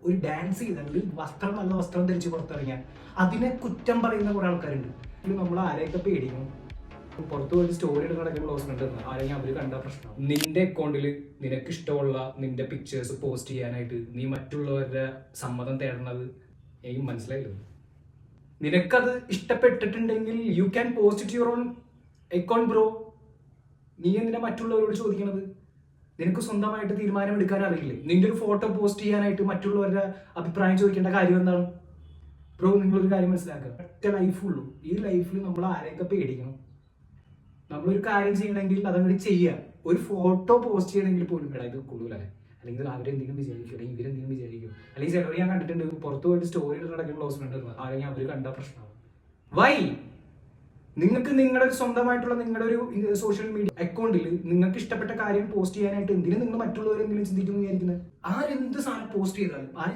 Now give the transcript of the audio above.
ഒരു ഡാൻസ് ചെയ്തിട്ട് നല്ല വസ്ത്രം ധരിച്ച് പുറത്തിറങ്ങിയാൽ അതിനെ കുറ്റം പറയുന്ന കുറെ ആൾക്കാരുണ്ട്. നമ്മൾ ആരെയൊക്കെ പേടിക്കണം. പുറത്ത് പോയി സ്റ്റോറി എടുക്കണൊക്കെ ക്ലോസ് ഉണ്ട്, ആരെങ്കിലും അവർ കണ്ട പ്രശ്നം. നിന്റെ അക്കൗണ്ടിൽ നിനക്ക് ഇഷ്ടമുള്ള നിന്റെ പിക്ചേഴ്സ് പോസ്റ്റ് ചെയ്യാനായിട്ട് നീ മറ്റുള്ളവരുടെ സമ്മതം തേടണത് എനിക്ക് മനസ്സിലായില്ല. നിനക്കത് ഇഷ്ടപ്പെട്ടിട്ടുണ്ടെങ്കിൽ you can post it your own account bro. നീ എന്തിനാ മറ്റുള്ളവരോട് ചോദിക്കണത്? നിനക്ക് സ്വന്തമായിട്ട് തീരുമാനം എടുക്കാൻ അറിയില്ലേ? നിന്റെ ഒരു ഫോട്ടോ പോസ്റ്റ് ചെയ്യാനായിട്ട് മറ്റുള്ളവരുടെ അഭിപ്രായം ചോദിക്കേണ്ട കാര്യം എന്താണ് ബ്രോ? നിങ്ങളൊരു കാര്യം മനസ്സിലാക്കുക, ഒറ്റ ലൈഫുള്ളൂ. ഈ ലൈഫിൽ നമ്മൾ ആരെയൊക്കെ പേടിക്കണം? നമ്മളൊരു കാര്യം ചെയ്യണമെങ്കിൽ അതങ്ങോട്ട് ചെയ്യുക. ഒരു ഫോട്ടോ പോസ്റ്റ് ചെയ്യണമെങ്കിൽ പോലും ഇത് കൂടുതലല്ലേ, അല്ലെങ്കിൽ അവരെന്തെങ്കിലും വിചാരിക്കും, അല്ലെങ്കിൽ ഇവരെന്തെങ്കിലും വിചാരിക്കും, അല്ലെങ്കിൽ ചിലർ ഞാൻ കണ്ടിട്ടുണ്ട് പുറത്ത് പോയിട്ട് സ്റ്റോറി നടക്കുന്ന ക്ലോസ് ഫ്രണ്ട് അല്ലെങ്കിൽ അവർ കണ്ട പ്രശ്നമാണ്. വൈ? നിങ്ങൾക്ക് നിങ്ങളുടെ ഒരു സ്വന്തമായിട്ടുള്ള നിങ്ങളുടെ ഒരു സോഷ്യൽ മീഡിയ അക്കൗണ്ടിൽ നിങ്ങൾക്ക് ഇഷ്ടപ്പെട്ട കാര്യം പോസ്റ്റ് ചെയ്യാനായിട്ട് എന്തിനും നിങ്ങൾ മറ്റുള്ളവരെങ്കിലും ചിന്തിക്കുന്നു വിചാരിക്കുന്നത്? ആരെന്ത് സാധനം പോസ്റ്റ് ചെയ്താലും